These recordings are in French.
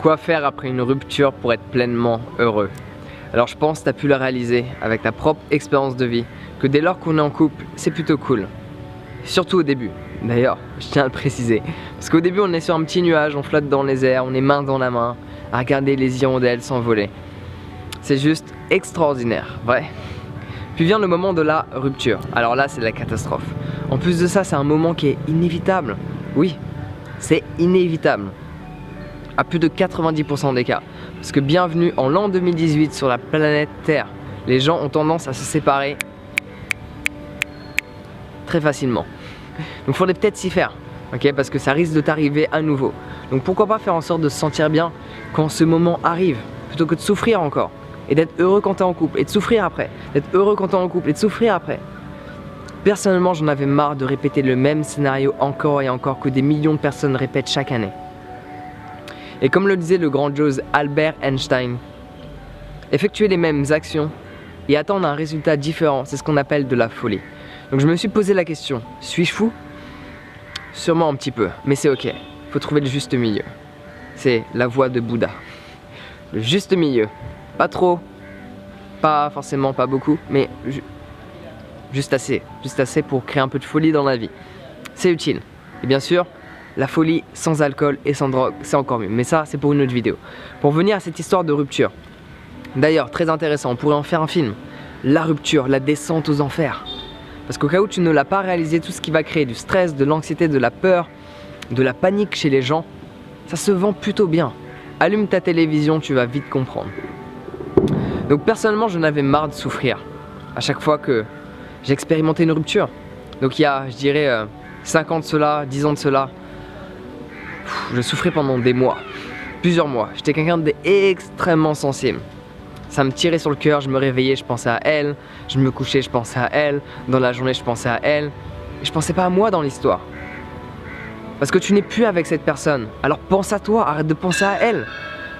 Quoi faire après une rupture pour être pleinement heureux? Alors je pense que tu as pu le réaliser avec ta propre expérience de vie, que dès lors qu'on est en couple, c'est plutôt cool. Surtout au début. D'ailleurs, je tiens à le préciser. Parce qu'au début, on est sur un petit nuage, on flotte dans les airs, on est main dans la main, à regarder les hirondelles s'envoler. C'est juste extraordinaire, vrai. Puis vient le moment de la rupture. Alors là, c'est la catastrophe. En plus de ça, c'est un moment qui est inévitable. Oui, c'est inévitable. À plus de 90% des cas. Parce que bienvenue en l'an 2018 sur la planète Terre. Les gens ont tendance à se séparer très facilement. Donc il faudrait peut-être s'y faire, ok, parce que ça risque de t'arriver à nouveau. Donc pourquoi pas faire en sorte de se sentir bien quand ce moment arrive, plutôt que de souffrir encore. Et d'être heureux quand tu es en couple, et de souffrir après. D'être heureux quand tu es en couple, et de souffrir après. Personnellement, j'en avais marre de répéter le même scénario encore et encore que des millions de personnes répètent chaque année. Et comme le disait le grandiose Albert Einstein, effectuer les mêmes actions et attendre un résultat différent, c'est ce qu'on appelle de la folie. Donc je me suis posé la question, suis-je fou? Sûrement un petit peu, mais c'est ok, faut trouver le juste milieu. C'est la voie de Bouddha. Le juste milieu, pas trop, pas forcément pas beaucoup, mais juste assez pour créer un peu de folie dans la vie. C'est utile. Et bien sûr, la folie sans alcool et sans drogue, c'est encore mieux. Mais ça, c'est pour une autre vidéo. Pour venir à cette histoire de rupture. D'ailleurs, très intéressant, on pourrait en faire un film. La rupture, la descente aux enfers. Parce qu'au cas où tu ne l'as pas réalisé, tout ce qui va créer du stress, de l'anxiété, de la peur, de la panique chez les gens, ça se vend plutôt bien. Allume ta télévision, tu vas vite comprendre. Donc personnellement, j'en avais marre de souffrir. À chaque fois que j'ai expérimenté une rupture. Donc il y a, je dirais, 5 ans de cela, 10 ans de cela, je souffrais pendant des mois, plusieurs mois. J'étais quelqu'un d'extrêmement sensible. Ça me tirait sur le cœur, je me réveillais, je pensais à elle, je me couchais, je pensais à elle, dans la journée je pensais à elle, et je pensais pas à moi dans l'histoire. Parce que tu n'es plus avec cette personne, alors pense à toi, arrête de penser à elle.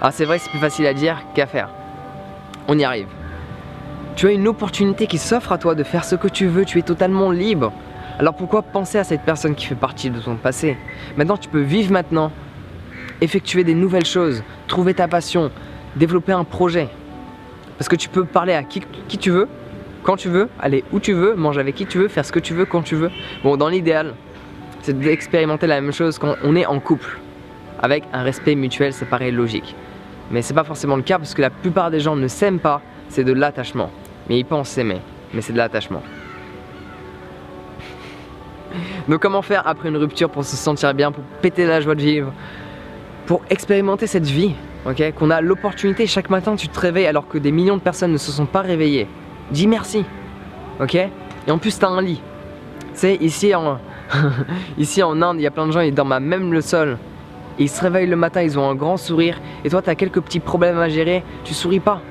Ah c'est vrai, c'est plus facile à dire qu'à faire. On y arrive. Tu as une opportunité qui s'offre à toi de faire ce que tu veux, tu es totalement libre. Alors pourquoi penser à cette personne qui fait partie de ton passé? Maintenant tu peux vivre maintenant, effectuer des nouvelles choses, trouver ta passion, développer un projet. Parce que tu peux parler à qui tu veux, quand tu veux, aller où tu veux, manger avec qui tu veux, faire ce que tu veux quand tu veux. Bon, dans l'idéal, c'est d'expérimenter la même chose quand on est en couple. Avec un respect mutuel, ça paraît logique. Mais c'est pas forcément le cas parce que la plupart des gens ne s'aiment pas, c'est de l'attachement. Mais ils pensent s'aimer, mais c'est de l'attachement. Donc comment faire après une rupture pour se sentir bien, pour péter la joie de vivre, pour expérimenter cette vie, ok, qu'on a l'opportunité, chaque matin tu te réveilles alors que des millions de personnes ne se sont pas réveillées. Dis merci, ok. Et en plus tu as un lit. Tu sais, ici en Inde, il y a plein de gens, ils dorment à même le sol. Et ils se réveillent le matin, ils ont un grand sourire. Et toi tu as quelques petits problèmes à gérer, tu souris pas.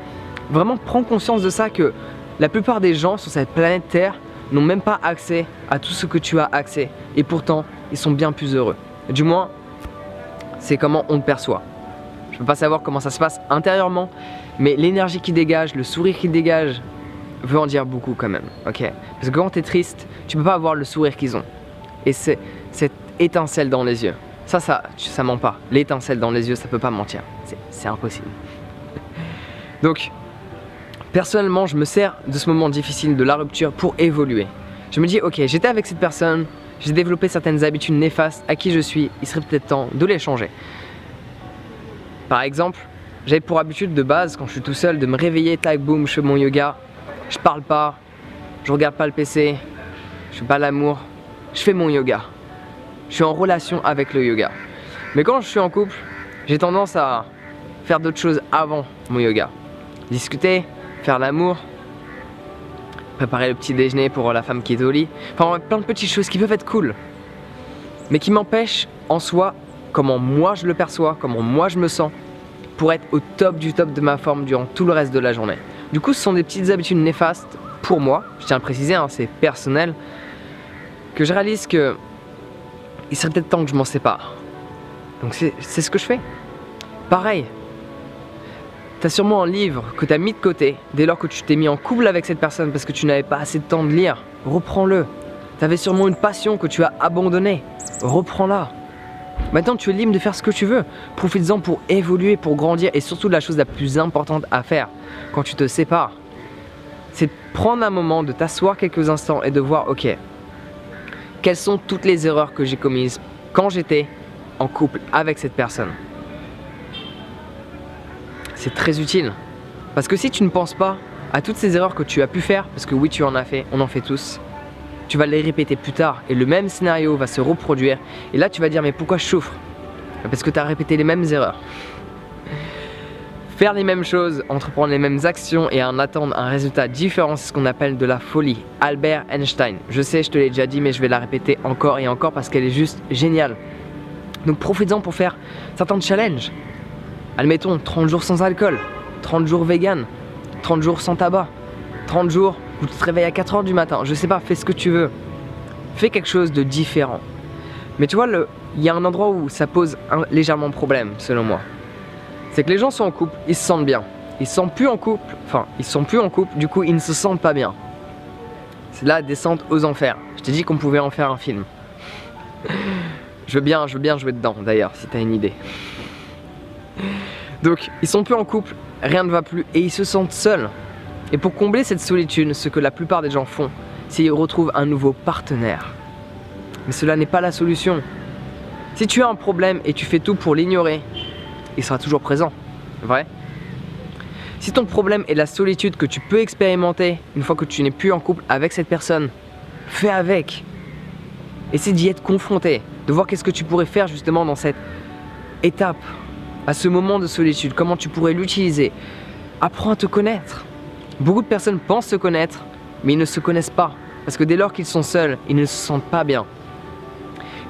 Vraiment prends conscience de ça, que la plupart des gens sur cette planète Terre n'ont même pas accès à tout ce que tu as accès. Et pourtant, ils sont bien plus heureux. Du moins, c'est comment on te perçoit. Je peux pas savoir comment ça se passe intérieurement, mais l'énergie qui dégage, le sourire qui dégage, veut en dire beaucoup quand même, ok? Parce que quand tu es triste, tu peux pas avoir le sourire qu'ils ont. Et c'est cette étincelle dans les yeux. Ça ment pas. L'étincelle dans les yeux, ça peut pas mentir. C'est impossible. Donc, personnellement, je me sers de ce moment difficile de la rupture pour évoluer. Je me dis, ok, j'étais avec cette personne, j'ai développé certaines habitudes néfastes à qui je suis, il serait peut-être temps de les changer. Par exemple, j'avais pour habitude de base, quand je suis tout seul, de me réveiller, tac, boum, je fais mon yoga, je parle pas, je regarde pas le PC, je fais pas l'amour, je fais mon yoga. Je suis en relation avec le yoga. Mais quand je suis en couple, j'ai tendance à faire d'autres choses avant mon yoga. Discuter, faire l'amour, préparer le petit déjeuner pour la femme qui est au lit. Enfin, plein de petites choses qui peuvent être cool, mais qui m'empêchent en soi, comment moi je le perçois, comment moi je me sens, pour être au top du top de ma forme durant tout le reste de la journée. Du coup, ce sont des petites habitudes néfastes pour moi, je tiens à le préciser, hein, c'est personnel, que je réalise que il serait peut-être temps que je m'en sépare. Donc c'est ce que je fais. Pareil, tu as sûrement un livre que tu as mis de côté dès lors que tu t'es mis en couple avec cette personne parce que tu n'avais pas assez de temps de lire. Reprends-le. Tu avais sûrement une passion que tu as abandonnée. Reprends-la. Maintenant tu es libre de faire ce que tu veux. Profites-en pour évoluer, pour grandir. Et surtout la chose la plus importante à faire quand tu te sépares, c'est de prendre un moment, de t'asseoir quelques instants et de voir, ok, quelles sont toutes les erreurs que j'ai commises quand j'étais en couple avec cette personne. C'est très utile. Parce que si tu ne penses pas à toutes ces erreurs que tu as pu faire, parce que oui tu en as fait, on en fait tous, tu vas les répéter plus tard et le même scénario va se reproduire. Et là tu vas dire mais pourquoi je souffre? Parce que tu as répété les mêmes erreurs. Faire les mêmes choses, entreprendre les mêmes actions et en attendre un résultat différent, c'est ce qu'on appelle de la folie. Albert Einstein. Je sais, je te l'ai déjà dit, mais je vais la répéter encore et encore parce qu'elle est juste géniale. Donc profites-en pour faire certains challenges. Admettons 30 jours sans alcool, 30 jours vegan, 30 jours sans tabac, 30 jours où tu te réveilles à 4 h du matin. Je sais pas, fais ce que tu veux. Fais quelque chose de différent. Mais tu vois, il y a un endroit où ça pose légèrement problème, selon moi. C'est que les gens sont en couple, ils se sentent bien. Ils sont plus en couple, du coup ils ne se sentent pas bien. C'est la descente aux enfers. Je t'ai dit qu'on pouvait en faire un film. Je veux bien jouer dedans d'ailleurs, si t'as une idée. Donc ils sont plus en couple, rien ne va plus et ils se sentent seuls. Et pour combler cette solitude, ce que la plupart des gens font, c'est qu'ils retrouvent un nouveau partenaire. Mais cela n'est pas la solution. Si tu as un problème et tu fais tout pour l'ignorer, il sera toujours présent, vrai? Si ton problème est la solitude que tu peux expérimenter une fois que tu n'es plus en couple avec cette personne, fais avec. Essaie d'y être confronté, de voir qu'est-ce que tu pourrais faire justement dans cette étape, à ce moment de solitude, comment tu pourrais l'utiliser. Apprends à te connaître. Beaucoup de personnes pensent se connaître, mais ils ne se connaissent pas. Parce que dès lors qu'ils sont seuls, ils ne se sentent pas bien.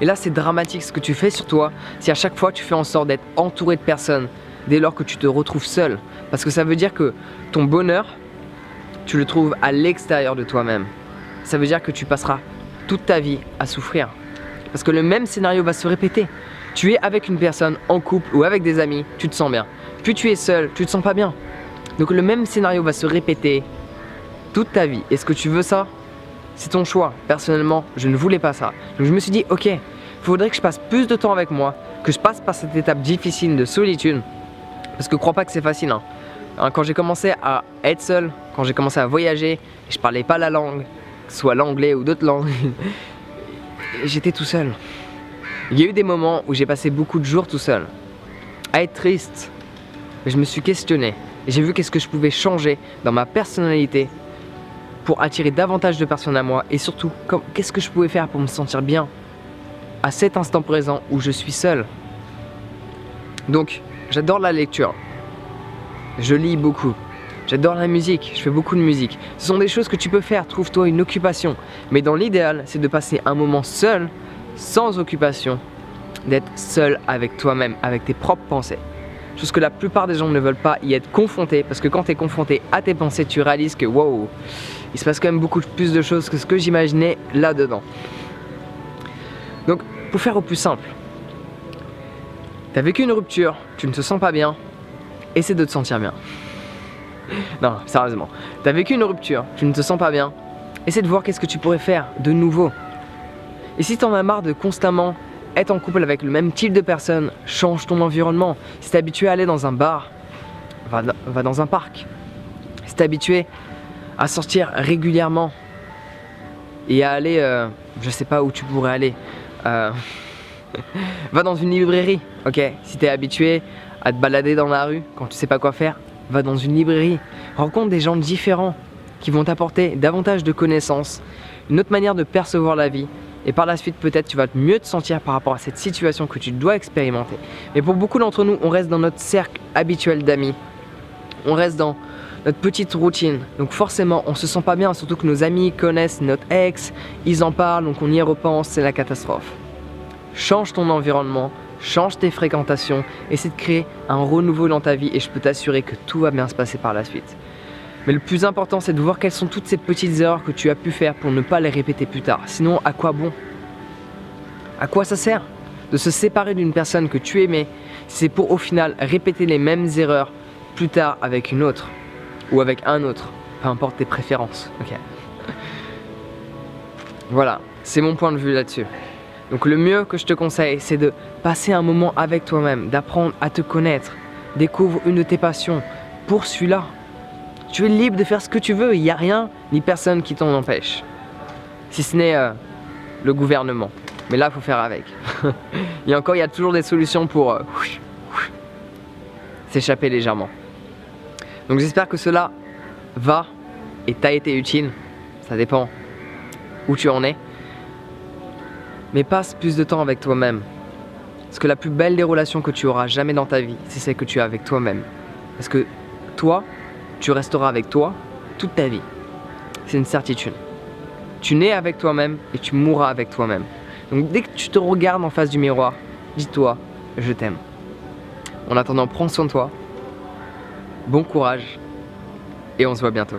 Et là c'est dramatique ce que tu fais sur toi, si à chaque fois tu fais en sorte d'être entouré de personnes dès lors que tu te retrouves seul. Parce que ça veut dire que ton bonheur, tu le trouves à l'extérieur de toi-même. Ça veut dire que tu passeras toute ta vie à souffrir. Parce que le même scénario va se répéter. Tu es avec une personne en couple ou avec des amis, tu te sens bien. Puis tu es seul, tu te sens pas bien. Donc le même scénario va se répéter toute ta vie. Est-ce que tu veux ça? C'est ton choix. Personnellement, je ne voulais pas ça. Donc je me suis dit, ok, il faudrait que je passe plus de temps avec moi, que je passe par cette étape difficile de solitude. Parce que crois pas que c'est facile. Quand j'ai commencé à être seul, quand j'ai commencé à voyager, je parlais pas la langue, que ce soit l'anglais ou d'autres langues, j'étais tout seul. Il y a eu des moments où j'ai passé beaucoup de jours tout seul, à être triste. Mais je me suis questionné et j'ai vu qu'est-ce que je pouvais changer dans ma personnalité pour attirer davantage de personnes à moi et surtout qu'est-ce que je pouvais faire pour me sentir bien à cet instant présent où je suis seul. Donc j'adore la lecture, je lis beaucoup, j'adore la musique, je fais beaucoup de musique. Ce sont des choses que tu peux faire, trouve-toi une occupation. Mais dans l'idéal, c'est de passer un moment seul, sans occupation, d'être seul avec toi-même, avec tes propres pensées. Chose que la plupart des gens ne veulent pas y être confrontés, parce que quand tu es confronté à tes pensées, tu réalises que wow, il se passe quand même beaucoup plus de choses que ce que j'imaginais là-dedans. Donc, pour faire au plus simple, tu as vécu une rupture, tu ne te sens pas bien, essaie de te sentir bien. Non, sérieusement, tu as vécu une rupture, tu ne te sens pas bien, essaie de voir qu'est-ce que tu pourrais faire de nouveau. Et si tu en as marre de constamment être en couple avec le même type de personne, change ton environnement. Si tu es habitué à aller dans un bar, va dans un parc. Si tu es habitué à sortir régulièrement et à aller, je sais pas où tu pourrais aller, va dans une librairie, ok? Si tu es habitué à te balader dans la rue quand tu sais pas quoi faire, va dans une librairie. Rencontre des gens différents qui vont t'apporter davantage de connaissances, une autre manière de percevoir la vie. Et par la suite, peut-être tu vas mieux te sentir par rapport à cette situation que tu dois expérimenter. Mais pour beaucoup d'entre nous, on reste dans notre cercle habituel d'amis. On reste dans notre petite routine. Donc forcément, on se sent pas bien, surtout que nos amis connaissent notre ex, ils en parlent, donc on y repense, c'est la catastrophe. Change ton environnement, change tes fréquentations, essaie de créer un renouveau dans ta vie et je peux t'assurer que tout va bien se passer par la suite. Mais le plus important, c'est de voir quelles sont toutes ces petites erreurs que tu as pu faire pour ne pas les répéter plus tard. Sinon, à quoi bon? À quoi ça sert de se séparer d'une personne que tu aimais si c'est pour au final répéter les mêmes erreurs plus tard avec une autre ou avec un autre, peu importe tes préférences. Ok. Voilà, c'est mon point de vue là-dessus. Donc le mieux que je te conseille, c'est de passer un moment avec toi-même, d'apprendre à te connaître. Découvre une de tes passions, poursuis-la. Tu es libre de faire ce que tu veux, il n'y a rien ni personne qui t'en empêche. Si ce n'est le gouvernement. Mais là, il faut faire avec. Et encore, il y a toujours des solutions pour s'échapper légèrement. Donc j'espère que cela va et t'a été utile. Ça dépend où tu en es. Mais passe plus de temps avec toi-même. Parce que la plus belle des relations que tu auras jamais dans ta vie, c'est celle que tu as avec toi-même. Parce que toi, tu resteras avec toi toute ta vie. C'est une certitude. Tu nais avec toi-même et tu mourras avec toi-même. Donc dès que tu te regardes en face du miroir, dis-toi, je t'aime. En attendant, prends soin de toi. Bon courage et on se voit bientôt.